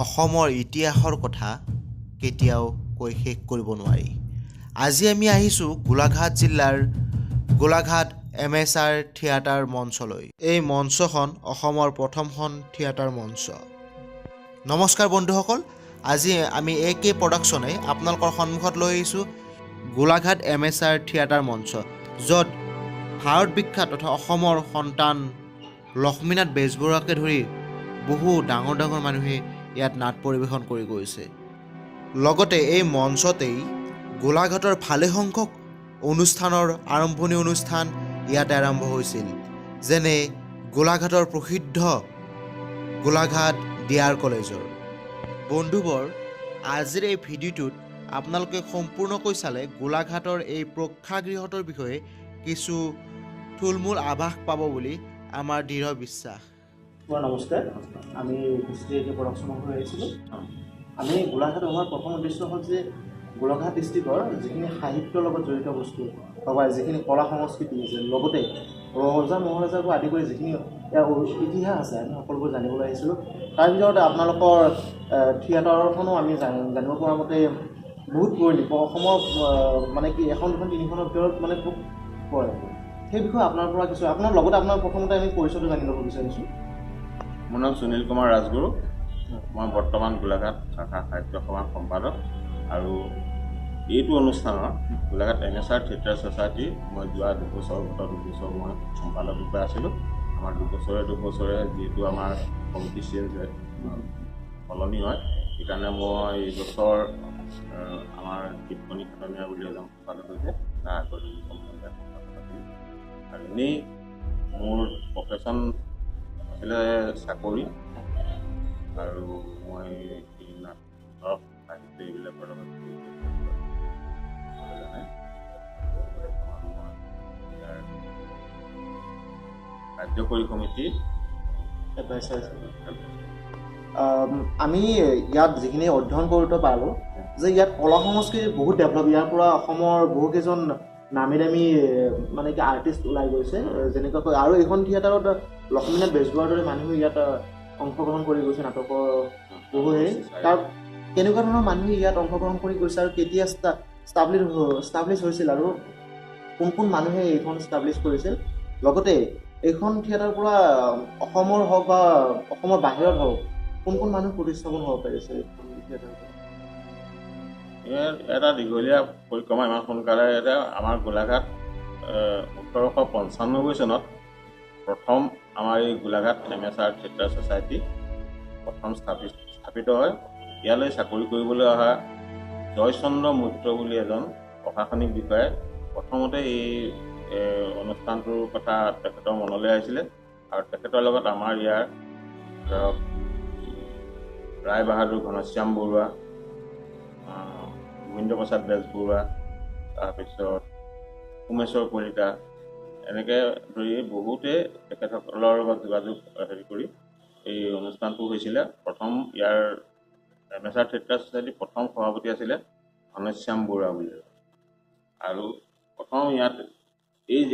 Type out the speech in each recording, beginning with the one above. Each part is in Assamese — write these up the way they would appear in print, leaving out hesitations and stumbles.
অসমৰ ইতিহাসৰ কথা কেতিয়াও কৈ শেষ কৰিব নোৱাৰি। আজি আমি আহিছোঁ গোলাঘাট জিলাৰ গোলাঘাট ASSAM থিয়েটাৰ মঞ্চলৈ। এই মঞ্চখন অসমৰ প্ৰথমখন থিয়েটাৰ মঞ্চ। নমস্কাৰ বন্ধুসকল, আজি আমি AK প্ৰডাকশ্যনে আপোনালোকৰ সন্মুখত লৈ আহিছোঁ গোলাঘাট ASSAM থিয়েটাৰ মঞ্চ, য'ত ভাৰত বিখ্যাত তথা অসমৰ সন্তান লক্ষ্মীনাথ বেজবৰুৱাকে ধৰি বহু ডাঙৰ মানুহে ইয়াত নাট পৰিৱেশন কৰি গৈছে। লগতে এই মঞ্চতেই গোলাঘাটৰ ভালেসংখ্যক অনুষ্ঠানৰ আৰম্ভণি অনুষ্ঠান ইয়াতে আৰম্ভ হৈছিল, যেনে গোলাঘাটৰ প্ৰসিদ্ধ গোলাঘাট DR কলেজৰ। বন্ধুবৰ, আজিৰ এই ভিডিঅ'টোত আপোনালোকে সম্পূৰ্ণকৈ চালে গোলাঘাটৰ এই প্ৰেক্ষাগৃহটোৰ বিষয়ে কিছু থুলমূল আভাস পাব বুলি আমাৰ দৃঢ় বিশ্বাস। নমস্কাৰ, আমি AK প্ৰডাকশ্যনৰ হৈ আহিছিলোঁ। আমি গোলাঘাট হোৱাৰ প্ৰথম উদ্দেশ্য হ'ল যে গোলাঘাট ডিষ্ট্ৰিক্টৰ যিখিনি সাহিত্যৰ লগত জড়িত বস্তু বা যিখিনি কলা সংস্কৃতি আছে, লগতে ৰজা মহাৰজাৰ পৰা আদি কৰি যিখিনি ইয়াৰ ইতিহাস আছে, আমি সকলোবোৰ জানিবলৈ আহিছিলোঁ। তাৰ ভিতৰত আপোনালোকৰ থিয়েটাৰখনো আমি জানিব পৰা মতে বহুত পুৰণি, অসমৰ মানে কি এখন দুখন তিনিখনৰ ভিতৰত মানে খুব পৰে। সেই বিষয়ে আপোনাৰ পৰা কিছু আপোনাৰ লগতে আপোনাৰ প্ৰথমতে আমি পৰিচয়টো জানি ল'ব বিচাৰিছোঁ। মোৰ নাম সুনীল কুমাৰ ৰাজগুৰু। মই বৰ্তমান গোলাঘাট শাখা সাহিত্য সভাৰ সম্পাদক, আৰু এইটো অনুষ্ঠানৰ গোলাঘাট ASSAM থিয়েটাৰ ছ'চাইটি মই যোৱা দুবছৰ মই সম্পাদক ৰূপে আছিলোঁ। আমাৰ দুবছৰে যিহেতু আমাৰ কমিটি চেঞ্জ হয়, সলনি হয়, সেইকাৰণে মই এইবছৰ আমাৰ টিপ্পনী খাটনীয়া বুলি এজন সম্পাদক হৈছে, তাৰ আগত আৰু এনেই মোৰ প্ৰফেশ্যন আছিলে চাকৰি, আৰু মই ধৰক সাহিত্য এইবিলাকৰ লগত কাৰ্যকৰী সমিতি আমি ইয়াত যিখিনি অধ্যয়ন কৰোঁতে পালোঁ যে ইয়াত কলা সংস্কৃতি বহুত ডেভেলপ, ইয়াৰ পৰা অসমৰ বহুকেইজন নামী দামী মানে কি আৰ্টিষ্ট ওলাই গৈছে, যেনেকুৱাকৈ আৰু এইখন থিয়েটাৰত লক্ষ্মীনাথ বেজবৰুৱাৰ দৰে মানুহে ইয়াত অংশগ্ৰহণ কৰি গৈছে নাটকৰ বহুহে। তাৰ কেনেকুৱা ধৰণৰ মানুহে ইয়াত অংশগ্ৰহণ কৰি গৈছে আৰু কেতিয়া ষ্টাব্লিছ হৈছিল আৰু কোন মানুহে এইখন ষ্টাব্লিছ কৰিছিল, লগতে এইখন থিয়েটাৰৰ পৰা অসমৰ হওক বা অসমৰ বাহিৰত হওক কোন মানুহ প্ৰতিস্থাপন হ'ব পাৰিছে এইখন থিয়েটাৰৰ পৰা? এটা দীঘলীয়া পৰিক্ৰমা। ইমান সোনকালে এতিয়া আমাৰ গোলাঘাট 1895 চনত প্ৰথম আমাৰ এই গোলাঘাট ASSAM থিয়েটাৰ ছ'চাইটি প্ৰথম স্থাপিত হয়। ইয়ালৈ চাকৰি কৰিবলৈ অহা জয়চন্দ্ৰ মৈত্ৰ বুলি এজন প্ৰশাসনিক বিষয়াই প্ৰথমতে এই অনুষ্ঠানটোৰ কথা তেখেতৰ মনলৈ আহিছিলে, আৰু তেখেতৰ লগত আমাৰ ইয়াৰ ধৰক ৰায় বাহাদুৰ ঘনশ্যাম বৰুৱা, গোবিন্দ প্ৰসাদ বেজবৰুৱা, তাৰপিছত উমেশ্বৰ কলিতা, এনেকৈ ধৰি বহুতে তেখেতসকলৰ লগত যোগাযোগ কৰি এই অনুষ্ঠানটো হৈছিলে। প্ৰথম ইয়াৰ ASSAM থিয়েটাৰ ছ'চাইটিৰ প্ৰথম সভাপতি আছিলে ঘনশ্যাম বৰুৱা বুলি। আৰু প্ৰথম ইয়াত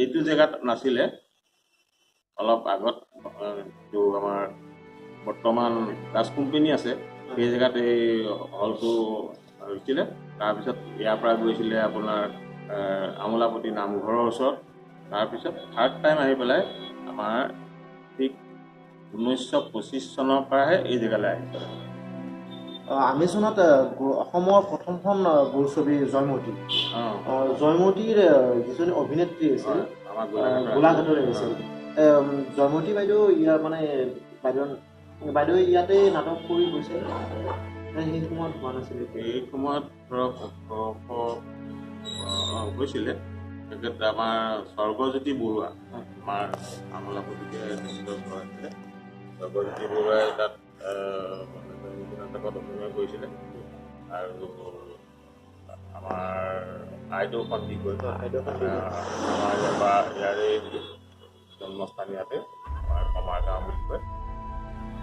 এইটো জেগাত নাছিলে, অলপ আগত যিটো আমাৰ বৰ্তমান দাস কোম্পানী আছে সেই জেগাত এই হলটো হৈছিলে। তাৰপিছত ইয়াৰ পৰা গৈছিলে আপোনাৰ আমোলাপতি নামঘৰৰ ওচৰত। তাৰপিছত থাৰ্ড টাইম আহি পেলাই আমাৰ ঠিক 1925 চনৰ পৰাহে এই জেগালৈ আহিছে। আমি চনত অসমৰ প্ৰথমখন বোলছবি জয়মতীৰ যিজনী অভিনেত্ৰী আছিল আমাৰ গোলাঘাটৰে আছিল, জয়মতী বাইদেউ ইয়াৰ মানে বাইদেউ ইয়াতে নাটক কৰি গৈছে। সেই সময়ত হোৱা নাছিলে, এই সময়ত ধৰক গৈছিলে তেখেত আমাৰ স্বৰ্গজ্যোতি বৰুৱা, আমাৰ আমোলাপতিকে আছিলে। স্বৰ্গজ্যোতি বৰুৱাই তাত নাটকত অভিনয় কৰিছিলে, আৰু আমাৰ আইদেউ সন্দিকৈ আমাৰ ইয়াৰে জন্মস্থান ইয়াতে আমাৰ কমাৰ গাঁও বুলি কয়।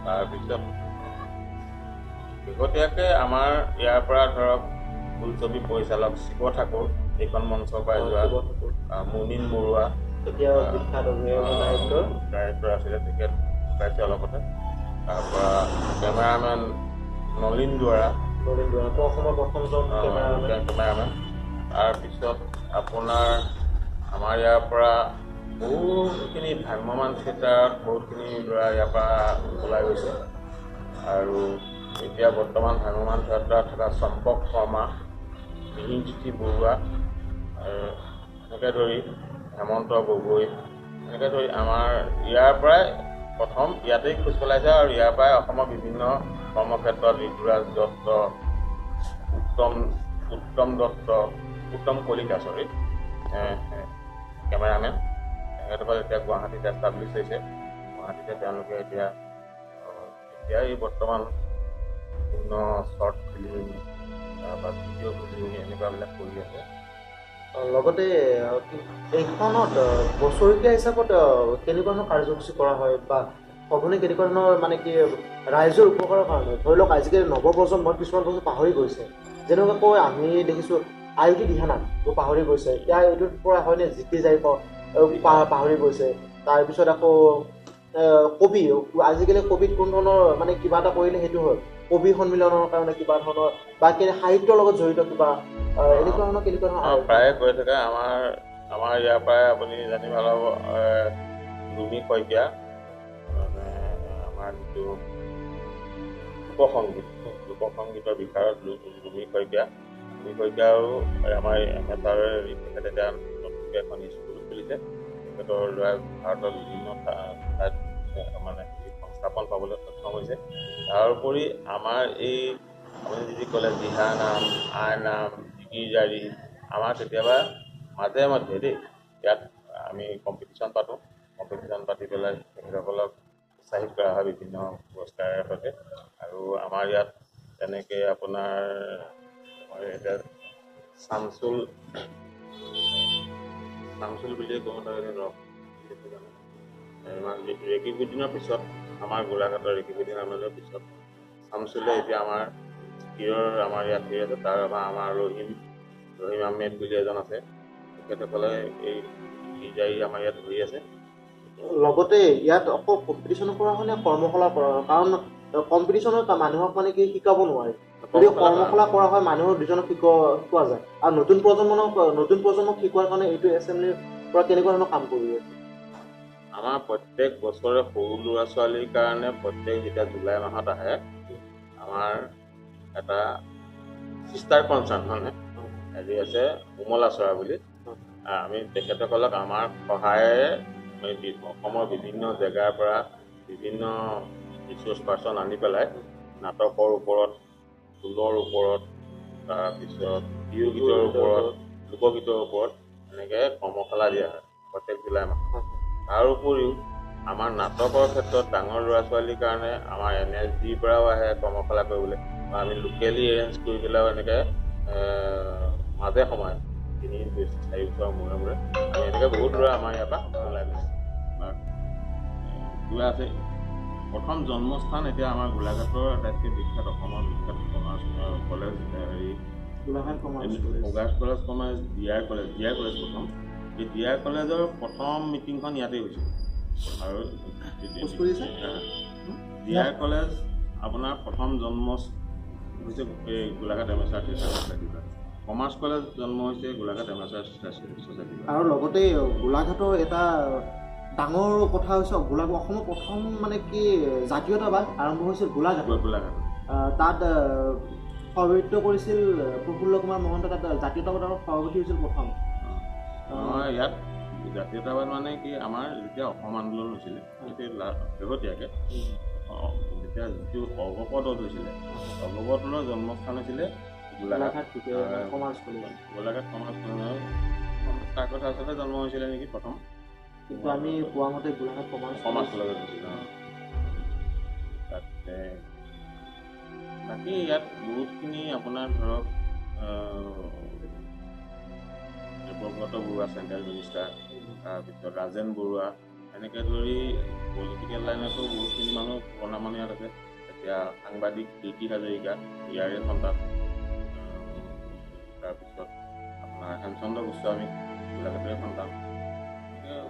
তাৰপিছত শেহতীয়াকৈ আমাৰ ইয়াৰ পৰা ধৰক বোলছবি পৰিচালক শিৱ ঠাকুৰ, এইখন মঞ্চৰ পৰা যোৱা মুনীন বৰুৱা, ডাইৰেক্টৰ আছিলে, তেখেত ঢুকাইছে অলপতে। তাৰপৰা কেমেৰামেন নলিন দুৱাৰা অসমৰ প্ৰথমজন কেমেৰামেন। তাৰপিছত আপোনাৰ আমাৰ ইয়াৰ পৰা বহুতখিনি ভ্ৰাম্যমান থিয়েটাৰত বহুতখিনি ল'ৰা ইয়াৰ পৰা ওলাই গৈছে। আৰু এতিয়া বৰ্তমান ভ্ৰাম্যমান থিয়েটাৰত থকা চম্পক শৰ্মা, মিহিৰজ্যোতি বৰুৱা, এনেকৈ ধৰি হেমন্ত গগৈ, এনেকৈ ধৰি আমাৰ ইয়াৰ পৰাই প্ৰথম ইয়াতেই খোজ পেলাইছে। আৰু ইয়াৰ পৰাই অসমৰ বিভিন্ন কৰ্মক্ষেত্ৰত ঋতুৰাজ দত্ত, উত্তম কলিতা কেমেৰামেন, তেখেতসকল এতিয়া গুৱাহাটীত এষ্টাব্লিছ হৈছে। গুৱাহাটীতে তেওঁলোকে এতিয়া এই বৰ্তমান বিভিন্ন শ্বৰ্ট ফিল্ম বা ভিডিঅ' ফিল্ম এনেকুৱাবিলাক কৰি আছে। লগতে এইখনত বছৰেকীয়া হিচাপত কেনেকুৱা ধৰণৰ কাৰ্যসূচী কৰা হয় বা সঘনে কেনেকুৱা ধৰণৰ মানে কি ৰাইজৰ উপকাৰৰ কাৰণে? ধৰি লওক আজিকালি নৱপ্ৰজন্মই কিছুমান বস্তু পাহৰি গৈছে, যেনেকুৱাকৈ আমি দেখিছোঁ আয়ুতি দিহানাম পাহৰি গৈছে, ইয়াৰ এইটোৰ পৰা হয়নে জিকি যাই পাহৰি গৈছে। তাৰপিছত আকৌ কবি, আজিকালি কবিত কোন ধৰণৰ মানে কিবা এটা কৰিলে সেইটো হয় কবি সন্মিলনৰ কাৰণে কিবা ধৰণৰ বা সাহিত্যৰ লগত জড়িত কিবা এনেকুৱা ধৰণৰ কেনেকুৱা ধৰণৰ প্ৰায়ে কৈ থাকে। আমাৰ ইয়াৰ পৰাই আপুনি জানি ভাল হ'ব, ৰুমি শইকীয়া, মানে আমাৰ যিটো লোকসংগীতৰ বিষয়ত ৰুমি শইকীয়াও আমাৰ এমএছআৰে তেখেতে এতিয়া নতুনকৈ এখন স্কুল খুলিছে। তেখেতৰ ল'ৰা ভাৰতৰ বিভিন্ন ঠাইত মানে সংস্থাপন পাবলৈ সক্ষম হৈছে। তাৰোপৰি আমাৰ এই আপুনি যদি ক'লে দিহানাম, আইনাম, জিকিৰজাৰী, আমাৰ কেতিয়াবা মাজে মধ্যে দেই ইয়াত আমি কম্পিটিশ্যন পাতি পেলাই তেখেতসকলক উৎসাহিত কৰা হয় বিভিন্ন পুৰস্কাৰৰ সৈতে। আৰু আমাৰ ইয়াত তেনেকৈ আপোনাৰ এতিয়া চামচুল বুলিয়ে কওঁ, ৰেকিবুদ্দিনৰ পিছত আমাৰ গোলাঘাটৰ ৰেকিবুদ্দিনৰ পিছত চামচুলে এতিয়া আমাৰ ইয়াত হেৰি আছে। তাৰ আমাৰ ৰহিম আহমেদ বুলি এজন আছে, তেখেতসকলে এই জিকিৰজাৰী আমাৰ ইয়াত ধৰি আছে। লগতে ইয়াত অকল কম্পিটিশ্যন কৰা হয় নে কৰ্মশালা কৰা হয়? কাৰণ কম্পিটিশ্যনত মানুহক মানে কি শিকাব নোৱাৰে, যদি কৰ্মশালা কৰা হয় মানুহক দুজনক শিকোৱা যায়। আৰু নতুন প্ৰজন্মক শিকোৱাৰ কাৰণে এইটো এছেম্বলিৰ পৰা কেনেকুৱা ধৰণৰ কাম কৰি আছে? আমাৰ প্ৰত্যেক বছৰে সৰু ল'ৰা ছোৱালীৰ কাৰণে প্ৰত্যেক যেতিয়া জুলাই মাহত আহে, আমাৰ এটা ছিষ্টাৰ কনচাৰ্ণ মানে হেৰি আছে উমলাচৰা বুলি। আমি তেখেতসকলক আমাৰ সহায়েৰে অসমৰ বিভিন্ন জেগাৰ পৰা বিভিন্ন ৰিচোৰ্চ পাৰ্চন আনি পেলাই নাটকৰ ওপৰত, ঢোলৰ ওপৰত, তাৰপিছত বিহু গীতৰ ওপৰত, লোকগীতৰ ওপৰত এনেকৈ কৰ্মশালা দিয়া হয় প্ৰত্যেক জুলাই মাহত। তাৰ উপৰিও আমাৰ নাটকৰ ক্ষেত্ৰত ডাঙৰ ল'ৰা ছোৱালীৰ কাৰণে আমাৰ NSDৰ পৰাও আহে কৰ্মশালা কৰিবলৈ, বা আমি লোকেলি এৰেঞ্জ কৰি পেলাইও এনেকৈ মাজে সময়ে 3-4 বছৰৰ মূৰে মূৰে আমি এনেকৈ বহুত ল'ৰা আমাৰ ইয়াৰ পৰা ওলাই গৈছে। কিবা আছে প্ৰথম জন্মস্থান এতিয়া আমাৰ গোলাঘাটৰ আটাইতকৈ বিখ্যাত, অসমৰ বিখ্যাত কলেজ হেৰি গোলাঘাট কমাৰ্চ ডিআৰ কলেজ প্ৰথম। এই ডিআৰ কলেজৰ প্ৰথম মিটিংখন ইয়াতেই হৈছিল। আৰু ডিআৰ কলেজ আপোনাৰ প্ৰথম জন্ম হৈছে এই গোলাঘাট এমএছআৰ ছ'চাইটিৰ পৰা। কমাৰ্চ কলেজ জন্ম হৈছে গোলাঘাট এমএছআৰ ছ'চাইটিৰ পৰা। আৰু লগতে গোলাঘাটৰ এটা ডাঙৰ কথা হৈছে অসমৰ প্ৰথম মানে কি জাতীয়তাবাদ আৰম্ভ হৈছিল গোলাঘাট। তাত সভাপতিত্ব কৰিছিল প্ৰফুল্ল কুমাৰ মহন্ত। তাত জাতীয়তাবাদৰ সভাপতি হৈছিল প্ৰথম। ইয়াত জাতীয়তাবাদ মানে কি, আমাৰ যেতিয়া অসম আন্দোলন হৈছিলে শেহতীয়াকৈ যেতিয়া যিটো সৰ্বপদত হৈছিলে, সৰ্বপদৰ জন্মস্থান হৈছিলে গোলাঘাট কমাৰ্চ কলেজ। তাৰ কথা আচলতে জন্ম হৈছিলে নেকি প্ৰথম, কিন্তু আমি পোৱা মতে গোলাঘাট কমাৰ্চ কলেজত হৈছিলে। তাতে বাকী ইয়াত বহুতখিনি আপোনাৰ ধৰক দেৱব্ৰত বৰুৱা চেণ্ট্ৰেল মিনিষ্টাৰ, তাৰপিছত ৰাজেন বৰুৱা, এনেকৈ ধৰি পলিটিকেল লাইনতো বহুতখিনি মানুহ পুৰণা মানুহ ইয়াত আছে। এতিয়া সাংবাদিক কীৰ্তি হাজৰিকা ইয়াৰে সন্তান, তাৰপিছত আপোনাৰ হেমচন্দ্ৰ গোস্বামী গোলাঘাটৰে সন্তান।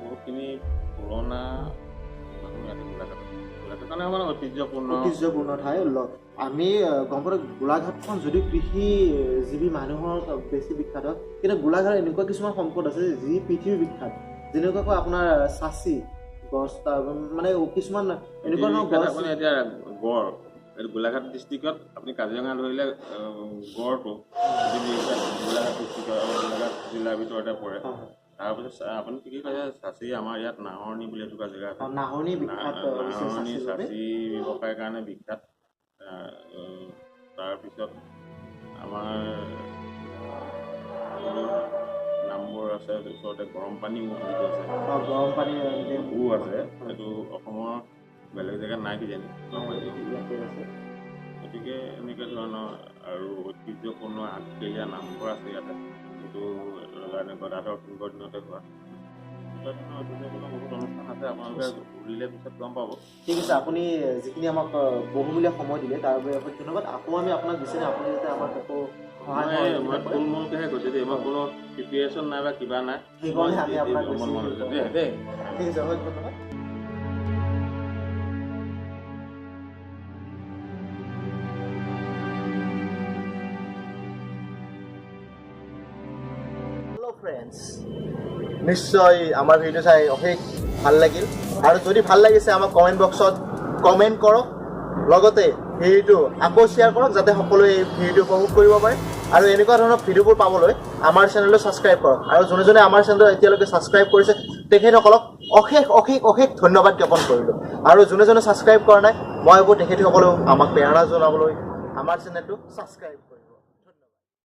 বহুতখিনি পুৰণা মানুহ ইয়াতে গোলাঘাটৰ কাৰণে মানে ঐতিহ্যপূৰ্ণ ঠাই আমি গম পাওঁ গোলাঘাটখন যদিও কৃষিজীৱী মানুহৰ বেছি বিখ্যাত কিন্তু গোলাঘাট এনেকুৱা কিছুমান সম্পদ আছে যি পৃথিৱীৰ বিখ্যাত যেনেকুৱাকৈ আপোনাৰ চাচি গছ মানে কিছুমান এনেকুৱা ধৰণৰ গছ আপুনি এতিয়া গড় এই গোলাঘাট ডিষ্ট্ৰিক্টত আপুনি কাজিৰঙা ধৰিলে গড়টো গোলাঘাট ডিষ্ট্ৰিক্টৰ গোলাঘাট জিলাৰ ভিতৰতে পৰে তাৰপিছত আপুনি কি কৈছে চাচি আমাৰ ইয়াত নাহৰণি বুলি এটুকুৰা জেগা আছে নাহৰণি চাচি ব্যৱসায়ৰ কাৰণে বিখ্যাত তাৰপিছত আমাৰ নামবোৰ আছে ওচৰতে গৰম পানী মৌ আছে সেইটো অসমৰ বেলেগ জেগাত নাই কিজানি গতিকে এনেকুৱা ধৰণৰ আৰু ঐতিহ্যপূৰ্ণ আগকেলীয়া নামঘৰ আছে ইয়াতে যিটো গদাধৰ সিংহৰ দিনতে হোৱা বহুত অনুষ্ঠান আছে আপোনালোকে ঘূৰিলে পিছত গম পাব ঠিক আছে আপুনি যিখিনি আমাক বহুমূলীয়া সময় দিলে তাৰ বাবে ধন্যবাদ আকৌ আমি আপোনাক বিচাৰিম আপুনি যাতে আমাক একো মই থুলমূলকৈহে কৈছোঁ দেই মই কোনো প্ৰিপেৰেশ্যন নাই বা কিবা নাই সেইকাৰণে আমি আপোনাক দেই ঠিক আছে হয় ধন্যবাদ ফ্ৰেণ্ডছ নিশ্চয় আমাৰ ভিডিঅ' চাই অশেষ ভাল লাগিল আৰু যদি ভাল লাগিছে আমাক কমেণ্ট বক্সত কমেণ্ট কৰক লগতে ভিডিঅ'টো আকৌ শ্বেয়াৰ কৰক যাতে সকলোৱে এই ভিডিঅ'টো উপভোগ কৰিব পাৰে আৰু এনেকুৱা ধৰণৰ ভিডিঅ'বোৰ পাবলৈ আমাৰ চেনেলটো ছাবস্ক্ৰাইব কৰক আৰু যোনে যোনে আমাৰ চেনেলটো এতিয়ালৈকে ছাবস্ক্ৰাইব কৰিছে তেখেতসকলক অশেষ অশেষ অশেষ ধন্যবাদ জ্ঞাপন কৰিলোঁ আৰু যোনে যোনে ছাবস্ক্ৰাইব কৰা নাই মই ভাবোঁ তেখেতসকলেও আমাক প্ৰেৰণা জনাবলৈ আমাৰ চেনেলটো ছাবস্ক্ৰাইব